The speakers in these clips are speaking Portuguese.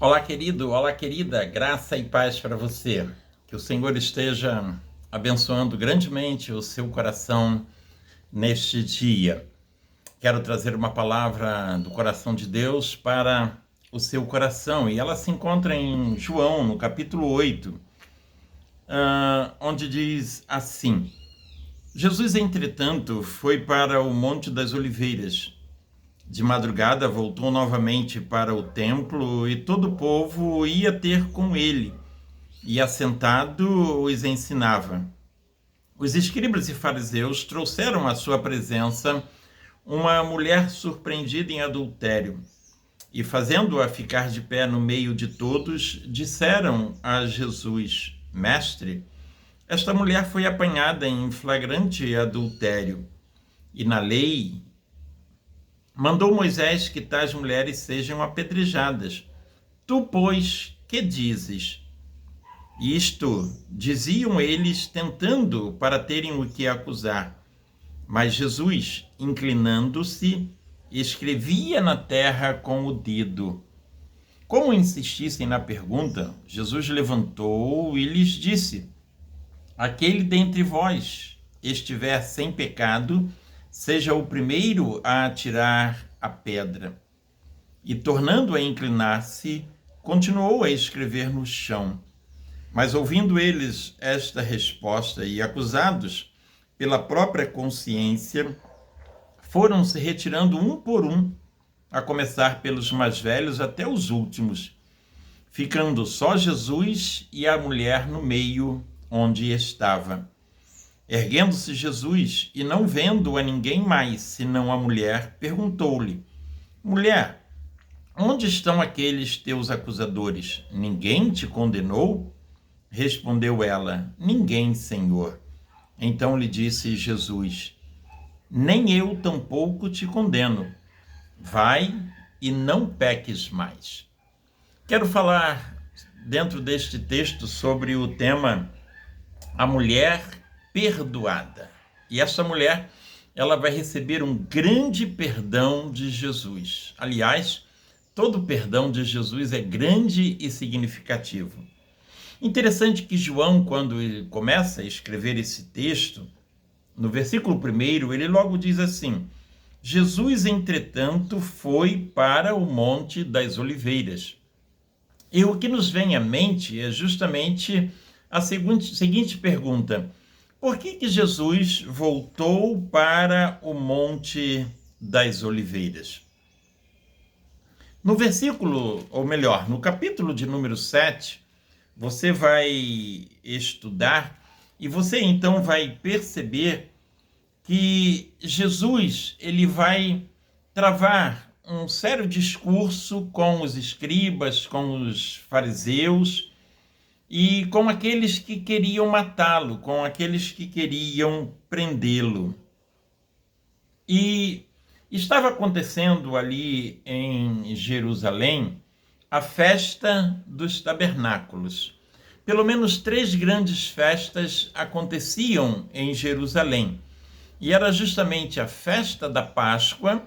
Olá, querido, olá, querida, graça e paz para você. Que o Senhor esteja abençoando grandemente o seu coração neste dia. Quero trazer uma palavra do coração de Deus para o seu coração, e ela se encontra em João, no capítulo 8, onde diz assim: Jesus, entretanto, foi para o Monte das Oliveiras. De madrugada voltou novamente para o templo e todo o povo ia ter com ele, e assentado os ensinava. Os escribas e fariseus trouxeram à sua presença uma mulher surpreendida em adultério, e fazendo-a ficar de pé no meio de todos, disseram a Jesus: Mestre, esta mulher foi apanhada em flagrante adultério, e na lei mandou Moisés que tais mulheres sejam apedrejadas. Tu, pois, que dizes? Isto diziam eles, tentando para terem o que acusar. Mas Jesus, inclinando-se, escrevia na terra com o dedo. Como insistissem na pergunta, Jesus levantou e lhes disse: Aquele dentre vós estiver sem pecado, seja o primeiro a atirar a pedra. E, tornando a inclinar-se, continuou a escrever no chão. Mas, ouvindo eles esta resposta e acusados pela própria consciência, foram se retirando um por um, a começar pelos mais velhos até os últimos, ficando só Jesus e a mulher no meio onde estava. Erguendo-se Jesus e não vendo a ninguém mais, senão a mulher, perguntou-lhe: Mulher, onde estão aqueles teus acusadores? Ninguém te condenou? Respondeu ela: Ninguém, Senhor. Então lhe disse Jesus: Nem eu tampouco te condeno. Vai e não peques mais. Quero falar dentro deste texto sobre o tema a mulher perdoada. E essa mulher, ela vai receber um grande perdão de Jesus. Aliás, todo perdão de Jesus é grande e significativo. Interessante que João, quando ele começa a escrever esse texto, no versículo 1, ele logo diz assim: Jesus, entretanto, foi para o Monte das Oliveiras. E o que nos vem à mente é justamente a seguinte pergunta: por que Jesus voltou para o Monte das Oliveiras? No versículo, ou melhor, no capítulo de número 7, você vai estudar e você então vai perceber que Jesus, ele vai travar um sério discurso com os escribas, com os fariseus, e com aqueles que queriam matá-lo, com aqueles que queriam prendê-lo. E estava acontecendo ali em Jerusalém a festa dos tabernáculos. Pelo menos 3 grandes festas aconteciam em Jerusalém. E era justamente a festa da Páscoa,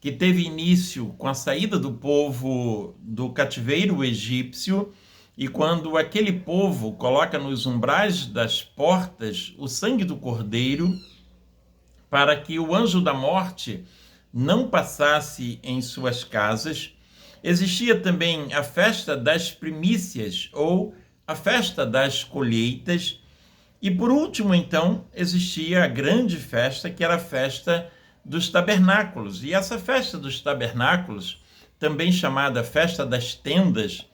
que teve início com a saída do povo do cativeiro egípcio, e quando aquele povo coloca nos umbrais das portas o sangue do cordeiro, para que o anjo da morte não passasse em suas casas, existia também a festa das primícias, ou a festa das colheitas, e por último, então, existia a grande festa, que era a festa dos tabernáculos. E essa festa dos tabernáculos, também chamada festa das tendas,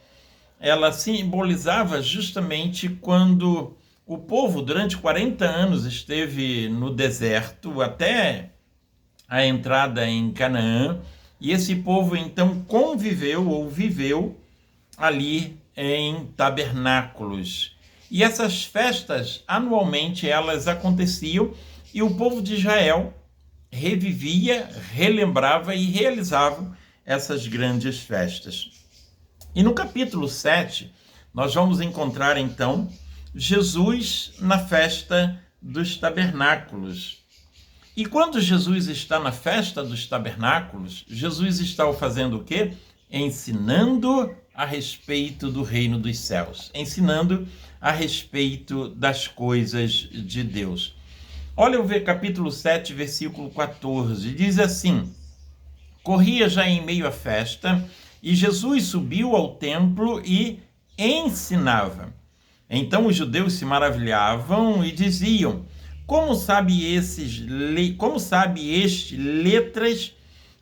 ela simbolizava justamente quando o povo, durante 40 anos, esteve no deserto até a entrada em Canaã, e esse povo, então, conviveu ou viveu ali em tabernáculos. E essas festas, anualmente, elas aconteciam, e o povo de Israel revivia, relembrava e realizava essas grandes festas. E no capítulo 7, nós vamos encontrar, então, Jesus na festa dos tabernáculos. E quando Jesus está na festa dos tabernáculos, Jesus está fazendo o quê? Ensinando a respeito do reino dos céus, ensinando a respeito das coisas de Deus. Olha o capítulo 7, versículo 14, diz assim: corria já em meio à festa, e Jesus subiu ao templo e ensinava. Então os judeus se maravilhavam e diziam: como sabe este letras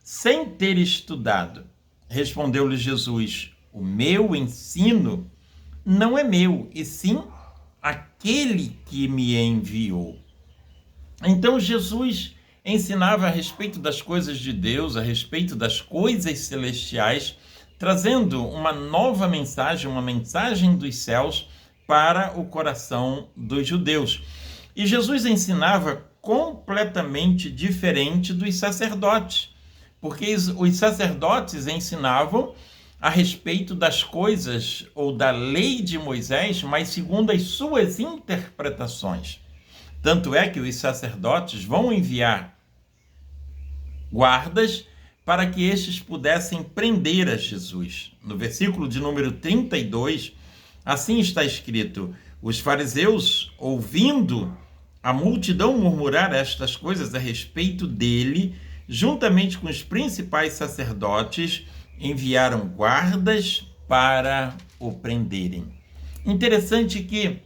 sem ter estudado? Respondeu-lhe Jesus: o meu ensino não é meu, e sim aquele que me enviou. Então Jesus ensinava a respeito das coisas de Deus, a respeito das coisas celestiais, trazendo uma nova mensagem, uma mensagem dos céus para o coração dos judeus. E Jesus ensinava completamente diferente dos sacerdotes, porque os sacerdotes ensinavam a respeito das coisas ou da lei de Moisés, mas segundo as suas interpretações. Tanto é que os sacerdotes vão enviar guardas para que estes pudessem prender a Jesus. No versículo de número 32, assim está escrito: os fariseus, ouvindo a multidão murmurar estas coisas a respeito dele, juntamente com os principais sacerdotes, enviaram guardas para o prenderem. Interessante que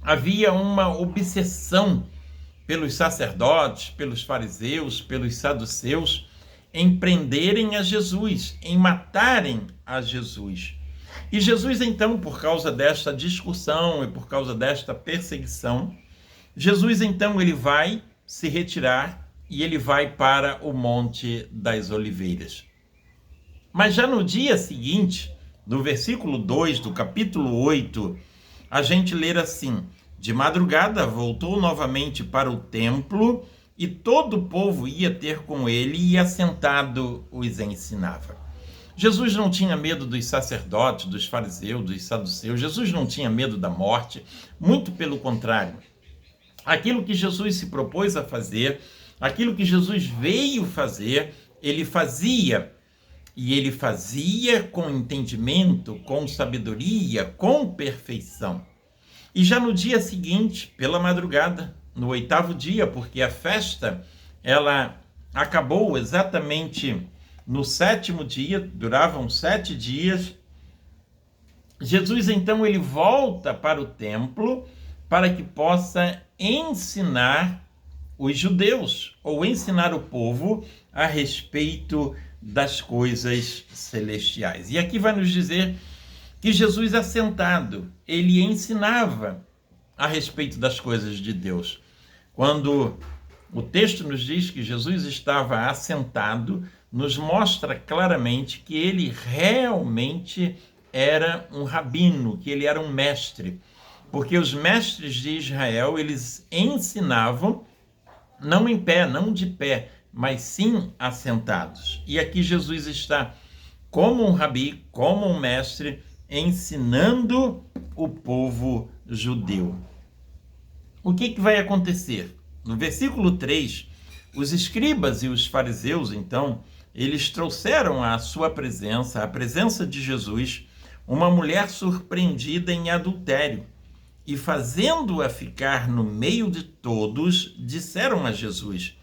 havia uma obsessão pelos sacerdotes, pelos fariseus, pelos saduceus, em prenderem a Jesus, em matarem a Jesus. E Jesus, então, por causa desta discussão e por causa desta perseguição, Jesus, então, ele vai se retirar e ele vai para o Monte das Oliveiras. Mas já no dia seguinte, no versículo 2 do capítulo 8, a gente lê assim: de madrugada voltou novamente para o templo, e todo o povo ia ter com ele, e assentado os ensinava. Jesus não tinha medo dos sacerdotes, dos fariseus, dos saduceus. Jesus não tinha medo da morte, muito pelo contrário. Aquilo que Jesus se propôs a fazer, aquilo que Jesus veio fazer, ele fazia. E ele fazia com entendimento, com sabedoria, com perfeição. E já no dia seguinte, pela madrugada, no 8º dia, porque a festa ela acabou exatamente no 7º dia, duravam 7 dias. Jesus então ele volta para o templo para que possa ensinar os judeus, ou ensinar o povo a respeito das coisas celestiais. E aqui vai nos dizer que Jesus, assentado, ele ensinava a respeito das coisas de Deus. Quando o texto nos diz que Jesus estava assentado, nos mostra claramente que ele realmente era um rabino, que ele era um mestre. Porque os mestres de Israel, eles ensinavam não em pé, não de pé, mas sim assentados. E aqui Jesus está como um rabi, como um mestre, ensinando o povo judeu. O que vai acontecer? No versículo 3, os escribas e os fariseus, então, eles trouxeram à sua presença, à presença de Jesus, uma mulher surpreendida em adultério. E fazendo-a ficar no meio de todos, disseram a Jesus: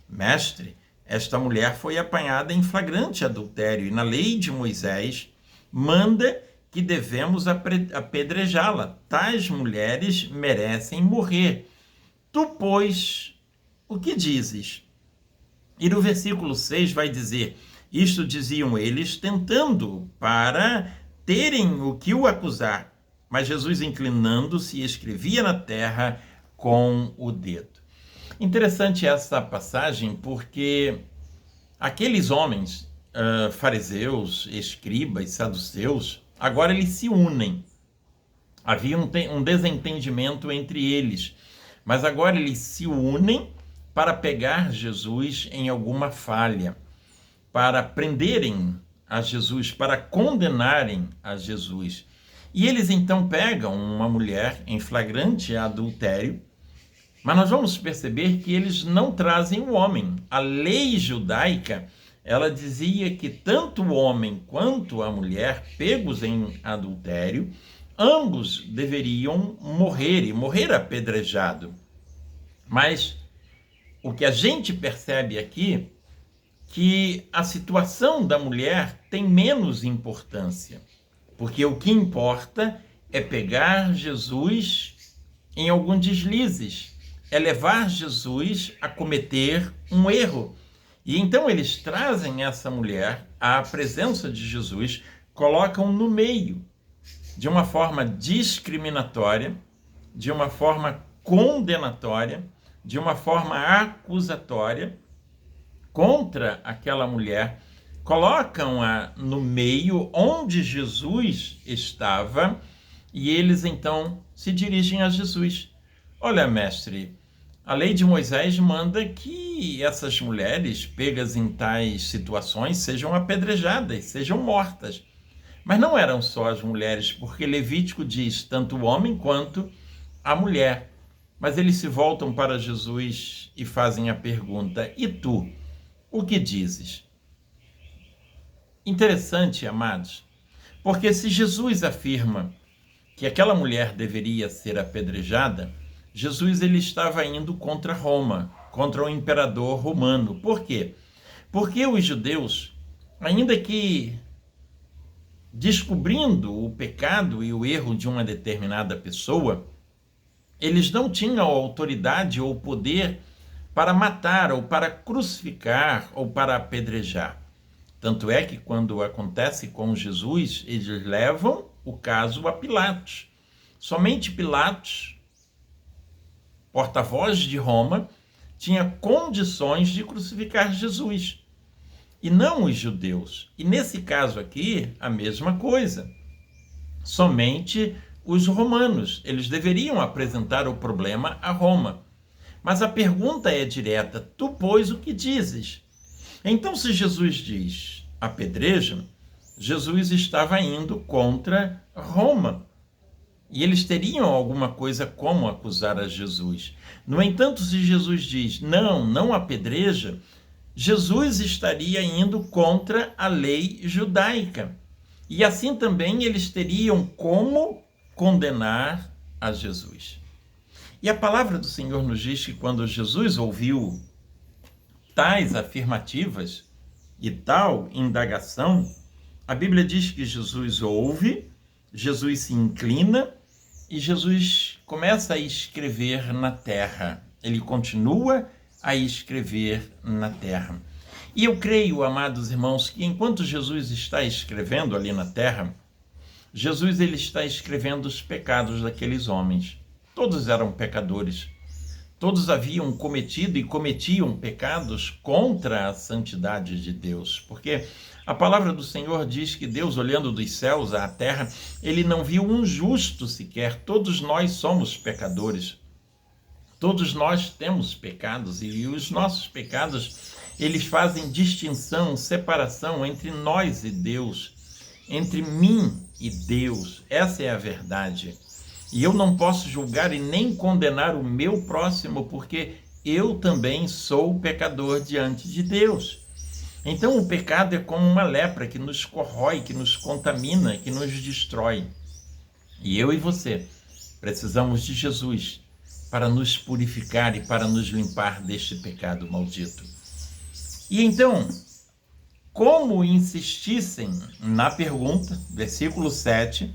Mestre, esta mulher foi apanhada em flagrante adultério, e na lei de Moisés manda que devemos apedrejá-la. Tais mulheres merecem morrer. Tu, pois, o que dizes? E no versículo 6 vai dizer: isto diziam eles, tentando para terem o que o acusar. Mas Jesus, inclinando-se, escrevia na terra com o dedo. Interessante essa passagem, porque aqueles homens, fariseus, escribas, saduceus, agora eles se unem. Havia um desentendimento entre eles, mas agora eles se unem para pegar Jesus em alguma falha, para prenderem a Jesus, para condenarem a Jesus. E eles então pegam uma mulher em flagrante adultério, mas nós vamos perceber que eles não trazem o homem. A lei judaica, ela dizia que tanto o homem quanto a mulher, pegos em adultério, ambos deveriam morrer e morrer apedrejado. Mas o que a gente percebe aqui, que a situação da mulher tem menos importância, porque o que importa é pegar Jesus em algum deslizes, é levar Jesus a cometer um erro. E então eles trazem essa mulher à presença de Jesus, colocam no meio, de uma forma discriminatória, de uma forma condenatória, de uma forma acusatória contra aquela mulher, colocam-a no meio onde Jesus estava, e eles então se dirigem a Jesus. Olha, mestre, a lei de Moisés manda que essas mulheres pegas em tais situações sejam apedrejadas, sejam mortas. Mas não eram só as mulheres, porque Levítico diz tanto o homem quanto a mulher. Mas eles se voltam para Jesus e fazem a pergunta: e tu, o que dizes? Interessante, amados, porque se Jesus afirma que aquela mulher deveria ser apedrejada, Jesus ele estava indo contra Roma, contra o imperador romano. Por quê? Porque os judeus, ainda que descobrindo o pecado e o erro de uma determinada pessoa, eles não tinham autoridade ou poder para matar, ou para crucificar, ou para apedrejar. Tanto é que quando acontece com Jesus, eles levam o caso a Pilatos. Somente Pilatos, porta-voz de Roma, tinha condições de crucificar Jesus, e não os judeus. E nesse caso aqui, a mesma coisa. Somente os romanos, eles deveriam apresentar o problema a Roma. Mas a pergunta é direta: tu, pois, o que dizes? Então, se Jesus diz apedreja, Jesus estava indo contra Roma. E eles teriam alguma coisa como acusar a Jesus. No entanto, se Jesus diz não apedreja, Jesus estaria indo contra a lei judaica. E assim também eles teriam como condenar a Jesus. E a palavra do Senhor nos diz que quando Jesus ouviu tais afirmativas e tal indagação, a Bíblia diz que Jesus ouve, Jesus se inclina e Jesus começa a escrever na terra. Ele continua a escrever na terra. E eu creio, amados irmãos, que enquanto Jesus está escrevendo ali na terra, Jesus ele está escrevendo os pecados daqueles homens. Todos eram pecadores. Todos haviam cometido e cometiam pecados contra a santidade de Deus. Porque a palavra do Senhor diz que Deus, olhando dos céus à terra, ele não viu um justo sequer. Todos nós somos pecadores. Todos nós temos pecados, e os nossos pecados, eles fazem distinção, separação entre nós e Deus, entre mim e Deus. Essa é a verdade. E eu não posso julgar e nem condenar o meu próximo, porque eu também sou pecador diante de Deus. Então o pecado é como uma lepra que nos corrói, que nos contamina, que nos destrói. E eu e você precisamos de Jesus para nos purificar e para nos limpar deste pecado maldito. E então, como insistissem na pergunta, versículo 7,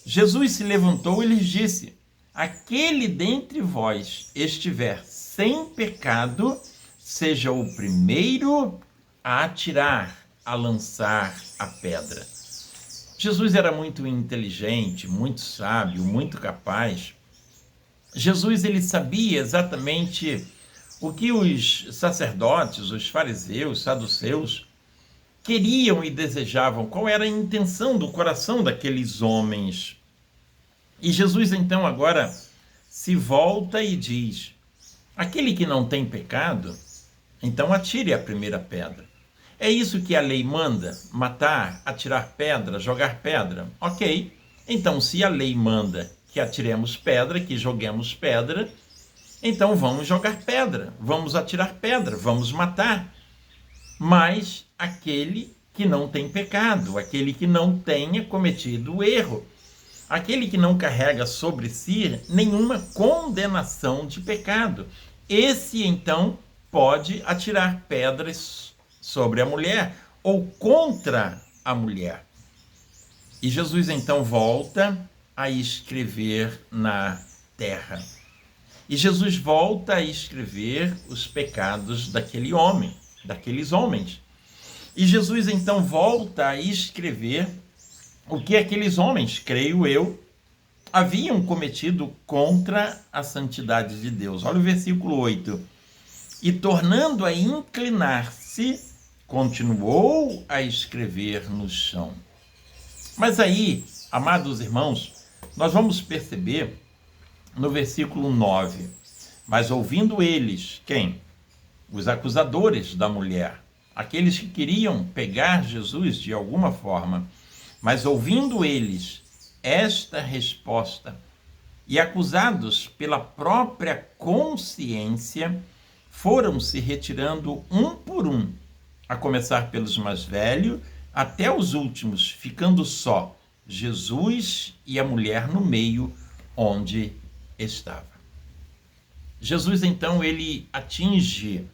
Jesus se levantou e lhes disse: aquele dentre vós estiver sem pecado, seja o primeiro a atirar, a lançar a pedra. Jesus era muito inteligente, muito sábio, muito capaz. Jesus ele sabia exatamente o que os sacerdotes, os fariseus, os saduceus queriam e desejavam, qual era a intenção do coração daqueles homens. E Jesus então agora se volta e diz: aquele que não tem pecado, então atire a primeira pedra. É isso que a lei manda? Matar, atirar pedra, jogar pedra? Ok, então se a lei manda que atiremos pedra, que joguemos pedra, então vamos jogar pedra, vamos atirar pedra, vamos matar. mas aquele que não tem pecado, aquele que não tenha cometido o erro, aquele que não carrega sobre si nenhuma condenação de pecado. Esse, então, pode atirar pedras sobre a mulher ou contra a mulher. E Jesus, então, volta a escrever na terra. E Jesus volta a escrever os pecados daquele homem, daqueles homens. E Jesus, então, volta a escrever o que aqueles homens, creio eu, haviam cometido contra a santidade de Deus. Olha o versículo 8. E tornando a inclinar-se, continuou a escrever no chão. Mas aí, amados irmãos, nós vamos perceber no versículo 9, mas ouvindo eles, quem? Os acusadores da mulher, aqueles que queriam pegar Jesus de alguma forma, mas ouvindo eles esta resposta e acusados pela própria consciência, foram se retirando um por um, a começar pelos mais velhos até os últimos, ficando só Jesus e a mulher no meio onde estava. Jesus, então, ele atinge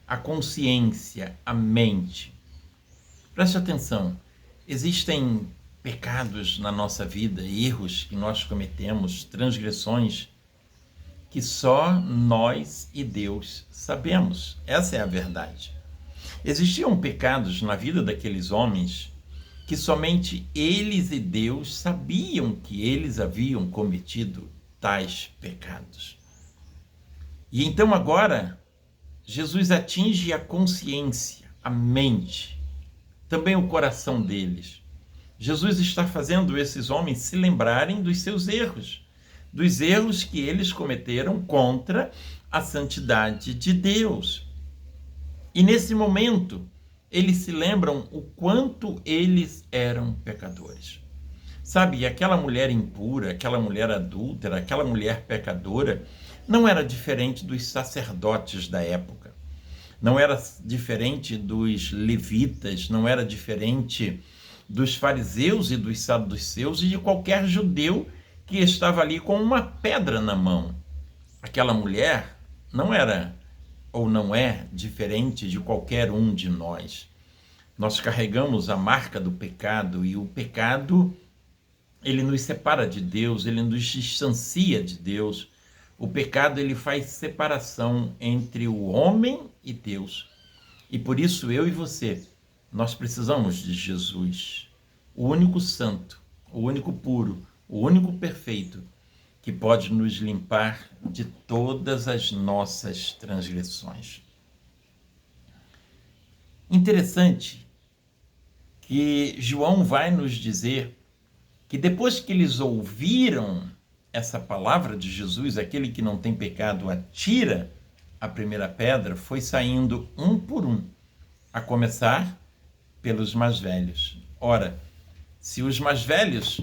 a consciência, a mente. Preste atenção, existem pecados na nossa vida, erros que nós cometemos, transgressões, que só nós e Deus sabemos. Essa é a verdade. Existiam pecados na vida daqueles homens que somente eles e Deus sabiam que eles haviam cometido tais pecados. E então agora, Jesus atinge a consciência, a mente, também o coração deles. Jesus está fazendo esses homens se lembrarem dos seus erros, dos erros que eles cometeram contra a santidade de Deus. E nesse momento, eles se lembram o quanto eles eram pecadores. Sabe, aquela mulher impura, aquela mulher adúltera, aquela mulher pecadora, não era diferente dos sacerdotes da época. Não era diferente dos levitas, não era diferente dos fariseus e dos saduceus e de qualquer judeu que estava ali com uma pedra na mão. Aquela mulher não era ou não é diferente de qualquer um de nós. Nós carregamos a marca do pecado e o pecado, ele nos separa de Deus, ele nos distancia de Deus. O pecado, ele faz separação entre o homem e Deus. E por isso eu e você, nós precisamos de Jesus, o único santo, o único puro, o único perfeito, que pode nos limpar de todas as nossas transgressões. Interessante que João vai nos dizer que depois que eles ouviram essa palavra de Jesus, aquele que não tem pecado atira a primeira pedra, foi saindo um por um, a começar pelos mais velhos. Ora, se os mais velhos,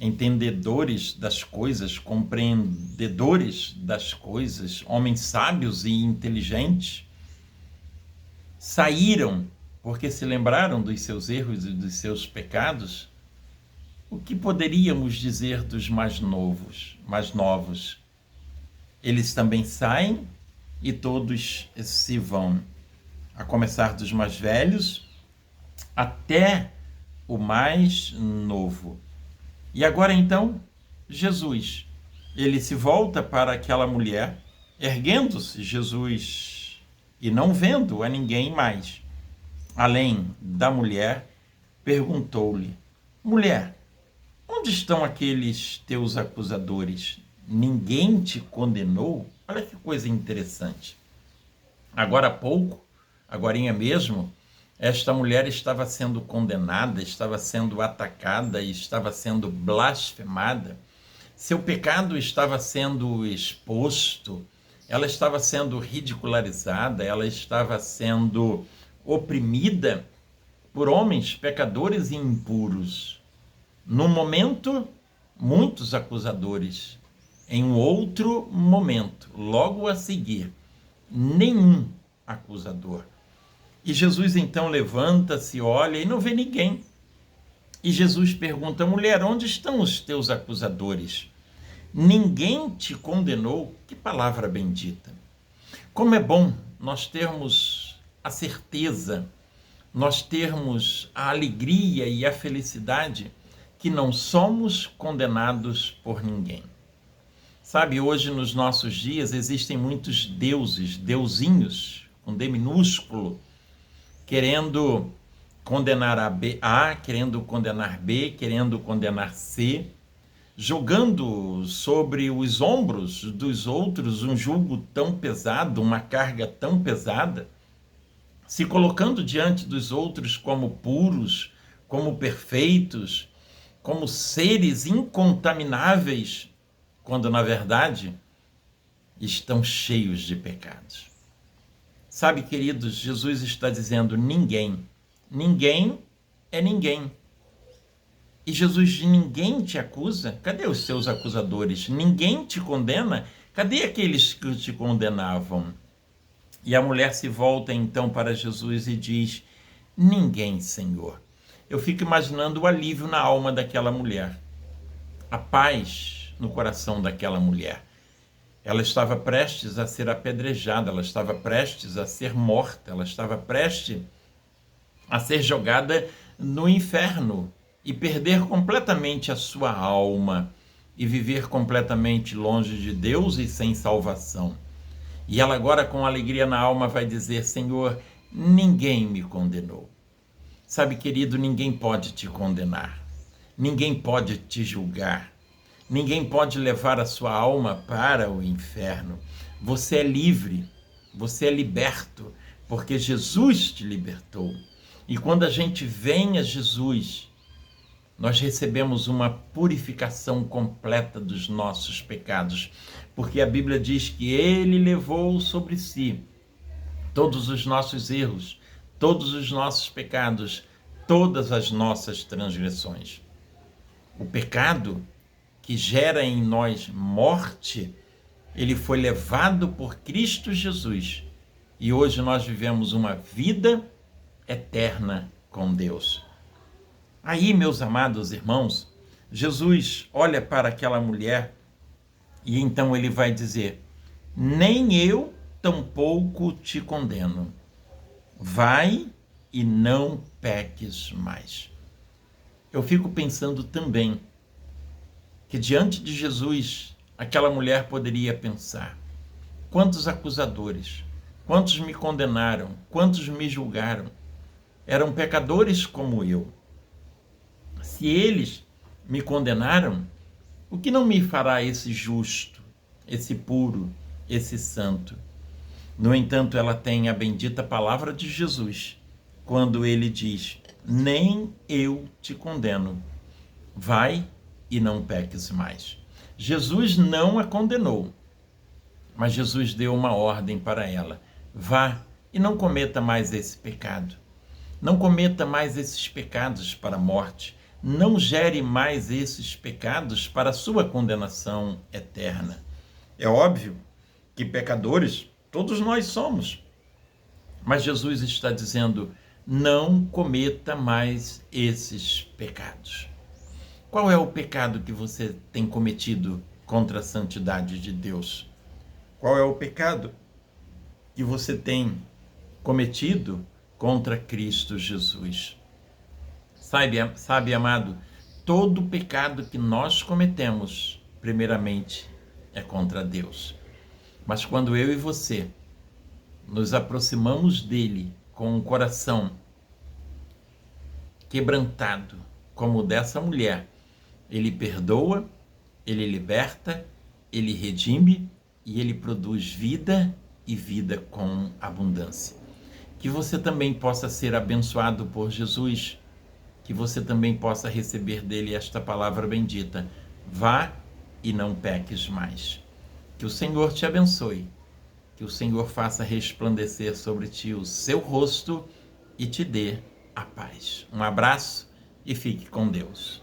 entendedores das coisas, compreendedores das coisas, homens sábios e inteligentes, saíram porque se lembraram dos seus erros e dos seus pecados, o que poderíamos dizer dos mais novos? Eles também saem e todos se vão, a começar dos mais velhos até o mais novo. E agora então, Jesus, ele se volta para aquela mulher, erguendo-se Jesus e não vendo a ninguém mais, além da mulher, perguntou-lhe: mulher, onde estão aqueles teus acusadores? Ninguém te condenou? Olha que coisa interessante. Agora há pouco, agorinha mesmo, esta mulher estava sendo condenada, estava sendo atacada, estava sendo blasfemada. Seu pecado estava sendo exposto, ela estava sendo ridicularizada, ela estava sendo oprimida por homens pecadores e impuros. Num momento, muitos acusadores. Em um outro momento, logo a seguir, nenhum acusador. E Jesus então levanta-se, olha e não vê ninguém. E Jesus pergunta: mulher, onde estão os teus acusadores? Ninguém te condenou? Que palavra bendita! Como é bom nós termos a certeza, nós termos a alegria e a felicidade que não somos condenados por ninguém. Sabe, hoje nos nossos dias existem muitos deuses, deusinhos, com D minúsculo, querendo condenar A, querendo condenar B, querendo condenar C, jogando sobre os ombros dos outros um jugo tão pesado, uma carga tão pesada, se colocando diante dos outros como puros, como perfeitos, como seres incontamináveis, quando na verdade estão cheios de pecados. Sabe, queridos, Jesus está dizendo: ninguém é ninguém. E Jesus diz: ninguém te acusa? Cadê os seus acusadores? Ninguém te condena? Cadê aqueles que te condenavam? E a mulher se volta então para Jesus e diz: ninguém, Senhor. Eu fico imaginando o alívio na alma daquela mulher, a paz no coração daquela mulher. Ela estava prestes a ser apedrejada, ela estava prestes a ser morta, ela estava prestes a ser jogada no inferno e perder completamente a sua alma e viver completamente longe de Deus e sem salvação. E ela agora, com alegria na alma, vai dizer: Senhor, ninguém me condenou. Sabe, querido, ninguém pode te condenar, ninguém pode te julgar, ninguém pode levar a sua alma para o inferno. Você é livre, você é liberto, porque Jesus te libertou. E quando a gente vem a Jesus, nós recebemos uma purificação completa dos nossos pecados, porque a Bíblia diz que Ele levou sobre si todos os nossos erros, todos os nossos pecados, todas as nossas transgressões. O pecado que gera em nós morte, ele foi levado por Cristo Jesus. E hoje nós vivemos uma vida eterna com Deus. Aí, meus amados irmãos, Jesus olha para aquela mulher e então ele vai dizer: nem eu tampouco te condeno. Vai e não peques mais. Eu fico pensando também que diante de Jesus, aquela mulher poderia pensar: quantos acusadores, quantos me condenaram, quantos me julgaram, eram pecadores como eu. Se eles me condenaram, o que não me fará esse justo, esse puro, esse santo? No entanto, ela tem a bendita palavra de Jesus, quando ele diz: nem eu te condeno. Vai e não peques mais. Jesus não a condenou, mas Jesus deu uma ordem para ela: vá e não cometa mais esse pecado. Não cometa mais esses pecados para a morte. Não gere mais esses pecados para a sua condenação eterna. É óbvio que pecadores todos nós somos, mas Jesus está dizendo: não cometa mais esses pecados. Qual é o pecado que você tem cometido contra a santidade de Deus? Qual é o pecado que você tem cometido contra Cristo Jesus? Sabe, amado, todo pecado que nós cometemos, primeiramente, é contra Deus. Mas quando eu e você nos aproximamos dele com um coração quebrantado, como o dessa mulher, ele perdoa, ele liberta, ele redime e ele produz vida e vida com abundância. Que você também possa ser abençoado por Jesus, que você também possa receber dele esta palavra bendita: vá e não peques mais. Que o Senhor te abençoe, que o Senhor faça resplandecer sobre ti o seu rosto e te dê a paz. Um abraço e fique com Deus.